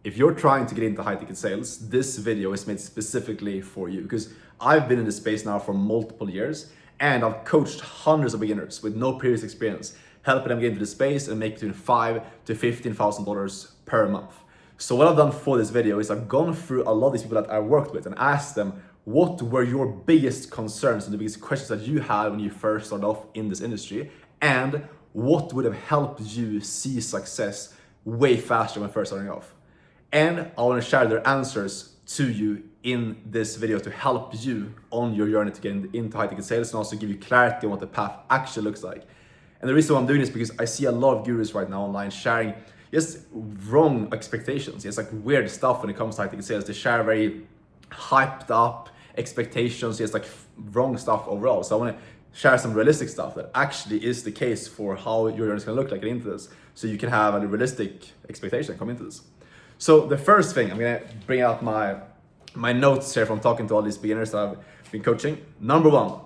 if you're trying to get into high ticket sales, this video is made specifically for you because I've been in this space now for multiple years and I've coached hundreds of beginners with no previous experience, helping them get into the space and make between $5,000 to $15,000 per month. So what I've done for this video is I've gone through a lot of these people that I worked with and asked them, what were your biggest concerns and the biggest questions that you had when you first started off in this industry? And what would have helped you see success way faster when first starting off? And I want to share their answers to you in this video to help you on your journey to get into high ticket sales and also give you clarity on what the path actually looks like. And the reason why I'm doing this is because I see a lot of gurus right now online sharing just wrong expectations. It's like weird stuff when it comes to high ticket sales. They share very hyped up expectations, just like wrong stuff overall. So I want to share some realistic stuff that actually is the case for how your journey is going to look like into this, so you can have a realistic expectation come into this. So the first thing, I'm going to bring out my notes here from talking to all these beginners that I've been coaching. Number one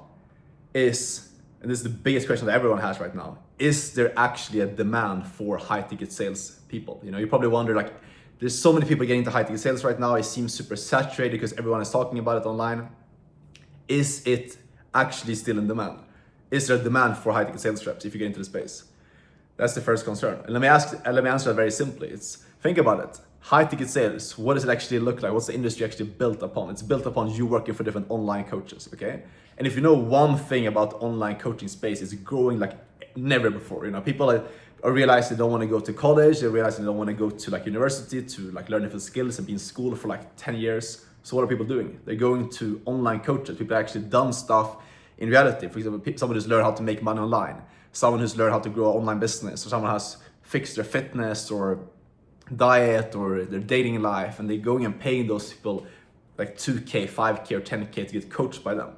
is, and this is the biggest question that everyone has right now, is there actually a demand for high ticket sales people? You know, you probably wonder, like, there's so many people getting into high ticket sales right now. It seems super saturated because everyone is talking about it online. Is it actually still in demand? Is there a demand for high ticket sales reps if you get into the space? That's the first concern. And let me answer that very simply. Think about it. High ticket sales, what does it actually look like? What's the industry actually built upon? It's built upon you working for different online coaches, okay? And if you know one thing about online coaching space, it's growing like never before. You know, people are realizing they don't want to go to college. They realize they don't want to go to like university to like learn different skills and be in school for like 10 years. So what are people doing? They're going to online coaches. People have actually done stuff in reality. For example, someone who's learned how to make money online, someone who's learned how to grow an online business, or someone has fixed their fitness or diet or their dating life, and they're going and paying those people like 2K, 5K or 10K to get coached by them.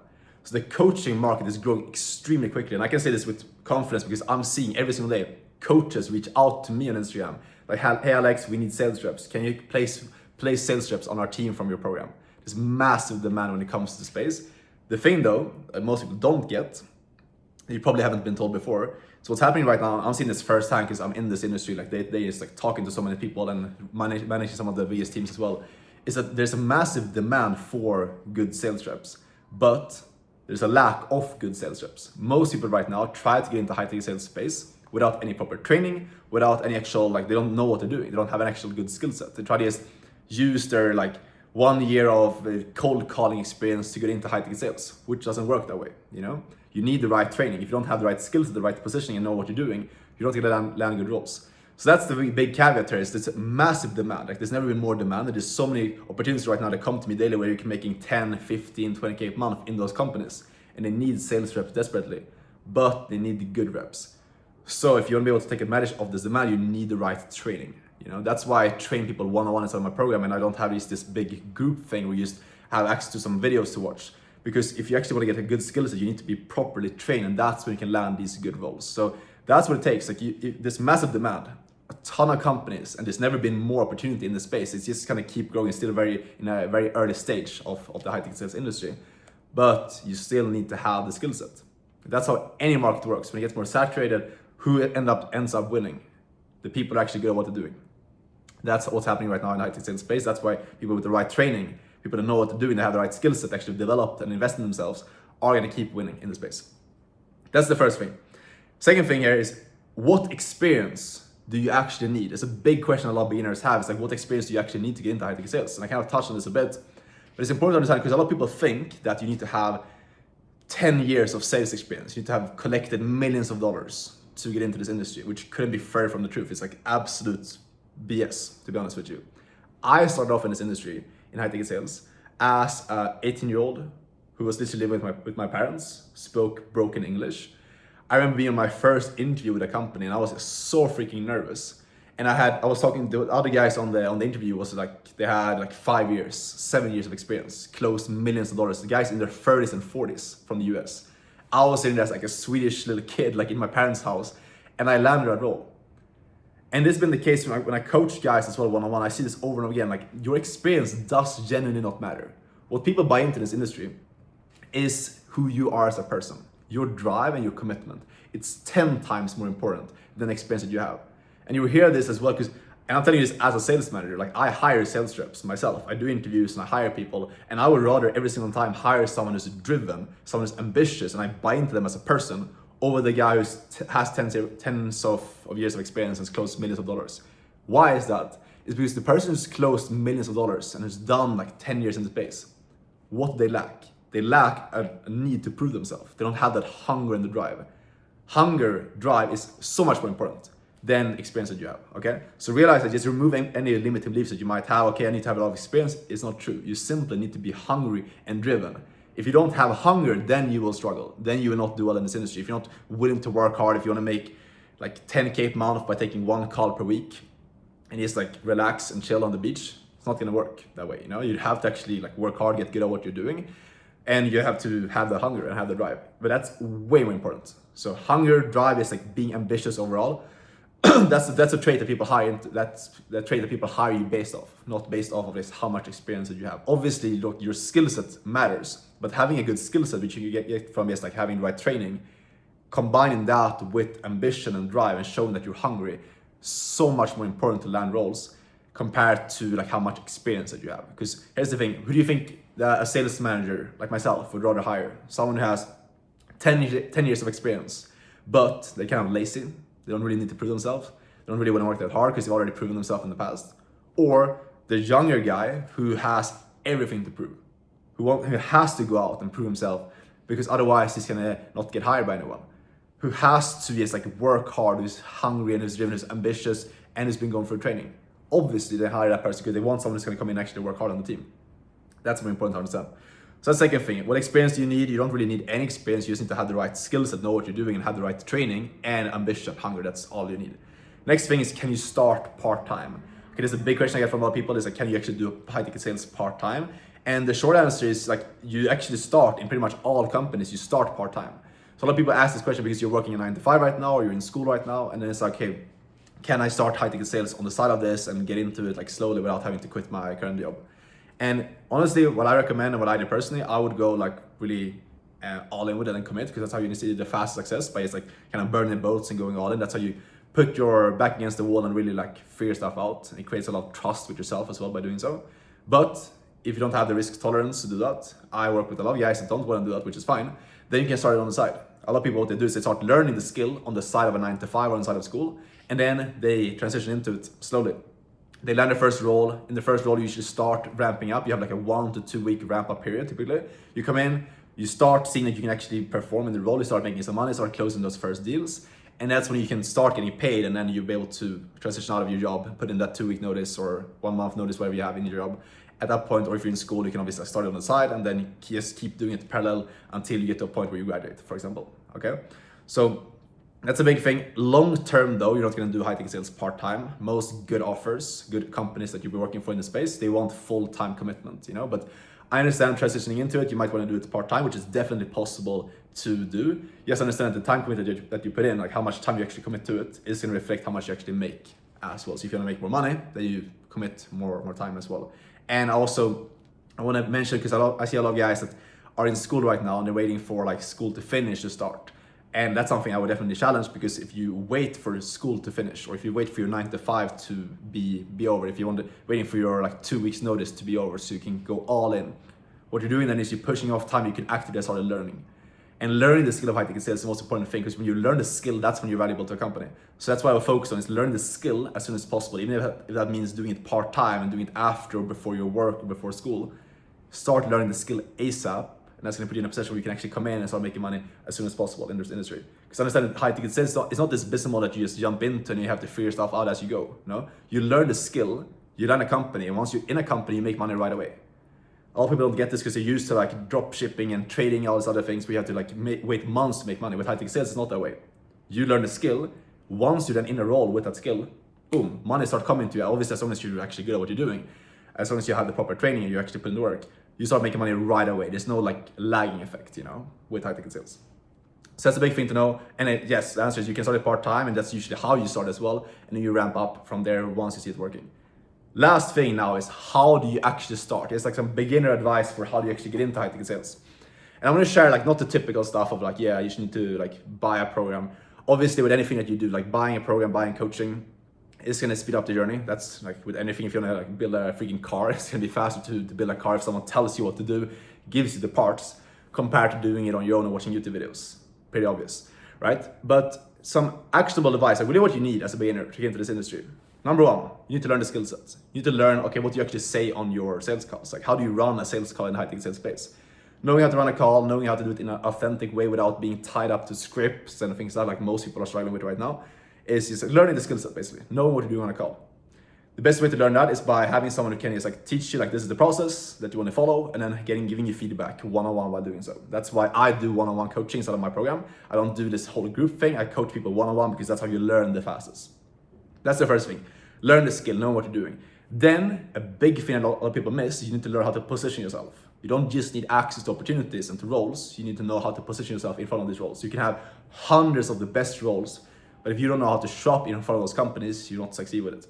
So the coaching market is growing extremely quickly. And I can say this with confidence because I'm seeing every single day coaches reach out to me on Instagram. Like, hey Alex, we need sales reps. Can you place sales reps on our team from your program? There's massive demand when it comes to the space. The thing though, that most people don't get, you probably haven't been told before. So what's happening right now, I'm seeing this firsthand because I'm in this industry, like they just like talking to so many people and managing some of the biggest teams as well, is that there's a massive demand for good sales reps, but there's a lack of good sales reps. Most people right now try to get into high ticket sales space without any proper training, without any actual, like, they don't know what they're doing. They don't have an actual good skill set. They try to just use their like 1 year of cold calling experience to get into high ticket sales, which doesn't work that way. You know, you need the right training. If you don't have the right skills, the right positioning, and know what you're doing, you're not gonna land good roles. So that's the big caveat here, is there's massive demand. Like, there's never been more demand. There's so many opportunities right now that come to me daily where you can making 10, 15, 20K a month in those companies. And they need sales reps desperately, but they need the good reps. So if you want to be able to take advantage of this demand, you need the right training. You know, that's why I train people one-on-one inside my program, and I don't have this big group thing where you just have access to some videos to watch. Because if you actually want to get a good skill set, you need to be properly trained, and that's when you can land these good roles. So that's what it takes. Like, this massive demand, a ton of companies, and there's never been more opportunity in the space. It's just gonna keep growing. It's still in a very early stage of the high ticket sales industry, but you still need to have the skill set. That's how any market works. When it gets more saturated, who ends up winning? The people are actually good at what they're doing. That's what's happening right now in the high ticket sales space. That's why people with the right training, people that know what they're doing, they have the right skill set, actually developed and invest in themselves, are gonna keep winning in the space. That's the first thing. Second thing here is, what experience do you actually need? It's a big question a lot of beginners have. It's like, what experience do you actually need to get into high ticket sales? And I kind of touched on this a bit, but it's important to understand because a lot of people think that you need to have 10 years of sales experience. You need to have collected millions of dollars to get into this industry, which couldn't be further from the truth. It's like absolute BS, to be honest with you. I started off in this industry in high ticket sales as an 18-year-old who was literally living with my parents, spoke broken English. I remember being on my first interview with a company and I was so freaking nervous. And I was talking to the other guys on the interview, was like, they had like 5 years, 7 years of experience, closed millions of dollars. The guys in their 30s and 40s from the US. I was sitting there as like a Swedish little kid, like in my parents' house, and I landed that role. And this has been the case when I coach guys as well one-on-one. I see this over and over again, like, your experience does genuinely not matter. What people buy into this industry is who you are as a person, your drive and your commitment. It's 10 times more important than the experience that you have. And you will hear this as well, because And I'm telling you this as a sales manager. Like, I hire sales reps myself. I do interviews and I hire people, and I would rather every single time hire someone who's driven, someone who's ambitious, and I buy into them as a person over the guy who has tens of years of experience and has closed millions of dollars. Why is that? It's because the person who's closed millions of dollars and who's done like 10 years in the space, what they lack? They lack a need to prove themselves. They don't have that hunger and the drive. Hunger, drive is so much more important than experience that you have, okay? So realize that just removing any limiting beliefs that you might have, okay, I need to have a lot of experience, is not true. You simply need to be hungry and driven. If you don't have hunger, then you will struggle. Then you will not do well in this industry. If you're not willing to work hard, if you want to make like 10K per month by taking one call per week and just like relax and chill on the beach, it's not gonna work that way, you know? You have to actually like work hard, get good at what you're doing, and you have to have the hunger and have the drive. But that's way more important. So hunger, drive is like being ambitious overall. that's a trait that people hire. That's the trait that people hire you based off, not based off of this how much experience that you have. Obviously, look, your skill set matters, but having a good skill set, which you get from just like having the right training, combining that with ambition and drive and showing that you're hungry, so much more important to land roles compared to like how much experience that you have. Because here's the thing: who do you think that a sales manager like myself would rather hire? Someone who has 10 years of experience, but they're kind of lazy. They don't really need to prove themselves. They don't really want to work that hard because they've already proven themselves in the past. Or the younger guy who has everything to prove, who has to go out and prove himself because otherwise he's gonna not get hired by anyone. Who has to just like work hard, who's hungry and who's driven, who's ambitious, and who's been going through training. Obviously, they hire that person because they want someone who's gonna come in and actually work hard on the team. That's more important to understand. So that's the second thing. What experience do you need? You don't really need any experience. You just need to have the right skills that know what you're doing and have the right training and ambition, hunger. That's all you need. Next thing is, can you start part-time? Okay, there's a big question I get from a lot of people is like, can you actually do high-ticket sales part-time? And the short answer is like, you actually start in pretty much all companies, you start part-time. So a lot of people ask this question because you're working a 9 to 5 right now, or you're in school right now, and then it's like, hey, can I start high-ticket sales on the side of this and get into it like slowly without having to quit my current job? And honestly, what I recommend and what I did personally, I would go like really all in with it and commit, because that's how you see the fast success, by just like kind of burning boats and going all in. That's how you put your back against the wall and really like figure stuff out. And it creates a lot of trust with yourself as well by doing so. But if you don't have the risk tolerance to do that, I work with a lot of guys that don't want to do that, which is fine. Then you can start it on the side. A lot of people, what they do is they start learning the skill on the side of a 9 to 5 or on the side of school, and then they transition into it slowly. They land their first role. In the first role, you usually start ramping up. You have like a 1 to 2 week ramp up period typically. You come in, you start seeing that you can actually perform in the role, you start making some money, start closing those first deals. And that's when you can start getting paid, and then you'll be able to transition out of your job, put in that 2 week notice or 1 month notice, whatever you have in your job. At that point, or if you're in school, you can obviously start it on the side and then just keep doing it parallel until you get to a point where you graduate, for example, okay? So that's a big thing. Long term though, you're not gonna do high ticket sales part-time. Most good offers, good companies that you'll be working for in the space, they want full-time commitment, you know? But I understand transitioning into it, you might wanna do it part-time, which is definitely possible to do. Yes, understand the time commitment that you put in, like how much time you actually commit to it, is gonna reflect how much you actually make as well. So if you wanna make more money, then you commit more time as well. And also, I wanna mention, because I see a lot of guys that are in school right now and they're waiting for like school to finish to start. And that's something I would definitely challenge, because if you wait for school to finish, or if you wait for your 9 to 5 to be over, if you waiting for your like 2 weeks notice to be over so you can go all in, what you're doing then is you're pushing off time you can actively start learning. And learning the skill of high ticket sales is the most important thing, because when you learn the skill, that's when you're valuable to a company. So that's why I focus on is learn the skill as soon as possible, even if that means doing it part-time and doing it after or before your work or before school. Start learning the skill ASAP. And that's going to put you in a position where you can actually come in and start making money as soon as possible in this industry. Because understand that high ticket sales, it's not this business model that you just jump into and you have to figure stuff out as you go. No, you learn the skill, you learn a company, and once you're in a company, you make money right away. A lot of people don't get this because they're used to like drop shipping and trading, all these other things. We have to like wait months to make money. With high ticket sales, it's not that way. You learn the skill. Once you're then in a role with that skill, boom, money start coming to you. Obviously, as long as you're actually good at what you're doing, as long as you have the proper training and you actually put in the work, you start making money right away. There's no like lagging effect, you know, with high ticket sales. So that's a big thing to know. And yes, the answer is you can start it part-time, and that's usually how you start as well. And then you ramp up from there once you see it working. Last thing now is, how do you actually start? It's like some beginner advice for how do you actually get into high ticket sales. And I'm gonna share like not the typical stuff of like, yeah, you should need to like buy a program. Obviously with anything that you do, like buying a program, buying coaching, It's gonna speed up the journey. That's like with anything. If you wanna like build a freaking car, it's gonna be faster to build a car if someone tells you what to do, gives you the parts, compared to doing it on your own and watching YouTube videos. Pretty obvious, right? But some actionable advice, like really what you need as a beginner to get into this industry. Number one, you need to learn the skill sets. You need to learn, okay, what do you actually say on your sales calls? Like how do you run a sales call in the high-tech sales space? Knowing how to run a call, knowing how to do it in an authentic way without being tied up to scripts and things like most people are struggling with right now, is just learning the skill set basically, knowing what to do on a call. The best way to learn that is by having someone who can just like teach you like this is the process that you want to follow, and then giving you feedback one-on-one while doing so. That's why I do one-on-one coaching inside of my program. I don't do this whole group thing. I coach people one-on-one because that's how you learn the fastest. That's the first thing. Learn the skill, know what you're doing. Then a big thing a lot of people miss, you need to learn how to position yourself. You don't just need access to opportunities and to roles, you need to know how to position yourself in front of these roles. You can have hundreds of the best roles, but if you don't know how to shop in front of those companies, you don't succeed with it.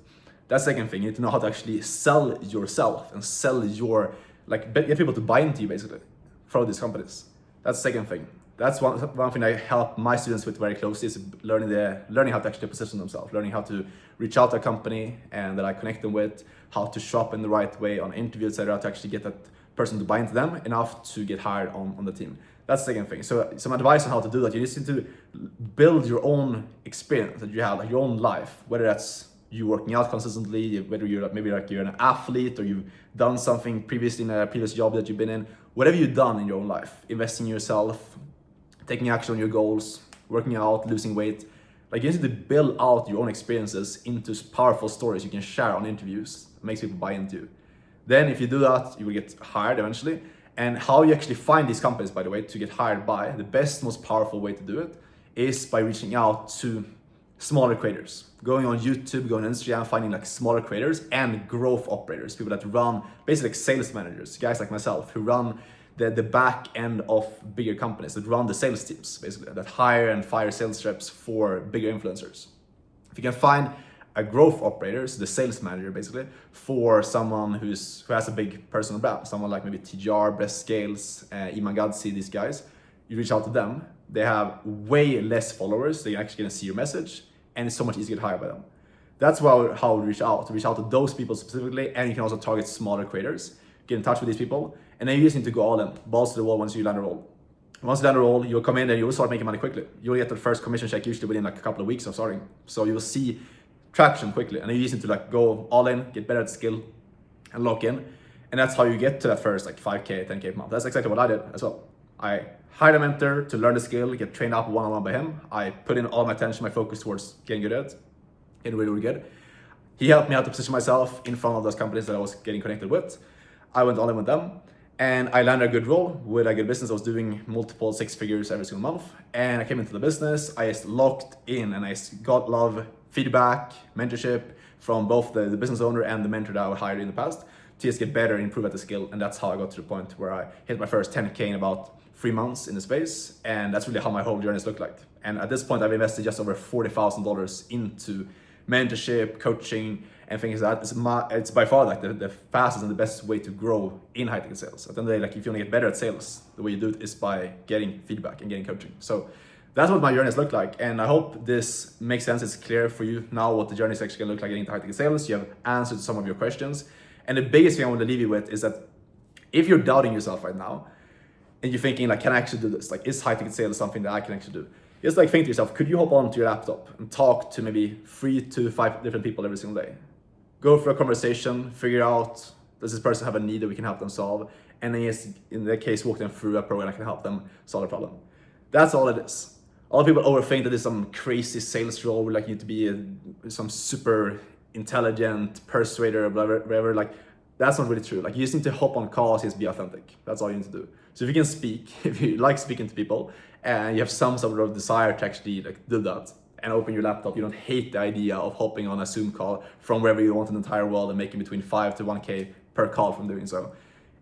That's the second thing. You need to know how to actually sell yourself and sell your, like get people to buy into you basically for these companies. That's the second thing. That's one thing I help my students with very closely is learning how to actually position themselves, learning how to reach out to a company and that I connect them with, how to shop in the right way on interview, etc., to actually get that person to buy into them enough to get hired on the team. That's the second thing. So some advice on how to do that. You just need to build your own experience that you have, like your own life, whether that's you working out consistently, whether you're maybe like you're an athlete or you've done something previously in a previous job that you've been in, whatever you've done in your own life, investing in yourself, taking action on your goals, working out, losing weight. Like you need to build out your own experiences into powerful stories you can share on interviews, makes people buy into you. Then if you do that, you will get hired eventually. And how you actually find these companies, by the way, to get hired by, the best, most powerful way to do it is by reaching out to smaller creators. Going on YouTube, going on Instagram, finding like smaller creators and growth operators, people that run, basically like sales managers, guys like myself who run the back end of bigger companies, that run the sales teams, basically, that hire and fire sales reps for bigger influencers. If you can find a growth operator, so the sales manager basically, for someone who has a big personal brand, someone like maybe TGR, Best Scales, Iman Gadzi, these guys, you reach out to them, they have way less followers, they're actually gonna see your message, and it's so much easier to get hired by them. That's how we reach out to those people specifically, and you can also target smaller creators, get in touch with these people, and then you just need to go all in, balls to the wall once you land a role. Once you land a role, you'll come in and you'll start making money quickly. You'll get the first commission check usually within like a couple of weeks of starting. So you'll see traction quickly, and then you just need to like go all in, get better at skill, and lock in. And that's how you get to that first like 5K, 10K per month. That's exactly what I did as well. I hired a mentor to learn the skill, get trained up one-on-one by him. I put in all my attention, my focus towards getting good at it, getting really, really good. He helped me how to position myself in front of those companies that I was getting connected with. I went all in with them, and I landed a good role with a good business. I was doing multiple six figures every single month, and I came into the business. I just locked in, and I got love, feedback, mentorship from both the business owner and the mentor that I hired in the past to just get better and improve at the skill. And that's how I got to the point where I hit my first 10K in about 3 months in the space, and that's really how my whole journey has looked like. And at this point, I've invested just over $40,000 into mentorship, coaching, and things like that. It's by far like the fastest and the best way to grow in high ticket sales. At the end of the day, like if you want to get better at sales, the way you do it is by getting feedback and getting coaching. So that's what my journey has looked like, and I hope this makes sense. It's clear for you now what the journey is actually going to look like getting into high ticket sales. You have answered some of your questions, and the biggest thing I want to leave you with is that if you're doubting yourself right now and you're thinking like, can I actually do this? Like, is high ticket sales something that I can actually do? Just like think to yourself, could you hop onto your laptop and talk to maybe 3 to 5 different people every single day? Go for a conversation, figure out, does this person have a need that we can help them solve? And then yes, in that case, walk them through a program that can help them solve a problem. That's all it is. A lot of people overthink that it's some crazy sales role where like you need to be some super intelligent persuader, whatever. Like that's not really true. Like you just need to hop on calls, just be authentic. That's all you need to do. So if you can speak, if you like speaking to people, and you have some sort of desire to actually like do that and open your laptop, you don't hate the idea of hopping on a Zoom call from wherever you want in the entire world and making between 5 to 1K per call from doing so.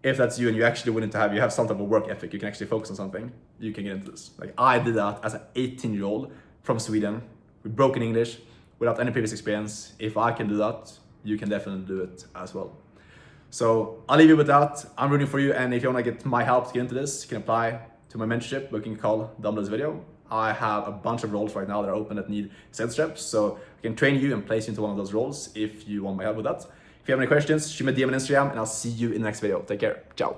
If that's you and you're actually willing to you have some type of work ethic, you can actually focus on something, you can get into this. Like I did that as an 18-year-old from Sweden with broken English, without any previous experience. If I can do that, you can definitely do it as well. So I'll leave you with that. I'm rooting for you, and if you want to get my help to get into this, you can apply to my mentorship, booking a call down below this video. I have a bunch of roles right now that are open that need sales reps. So I can train you and place you into one of those roles if you want my help with that. If you have any questions, shoot me a DM on Instagram and I'll see you in the next video. Take care. Ciao.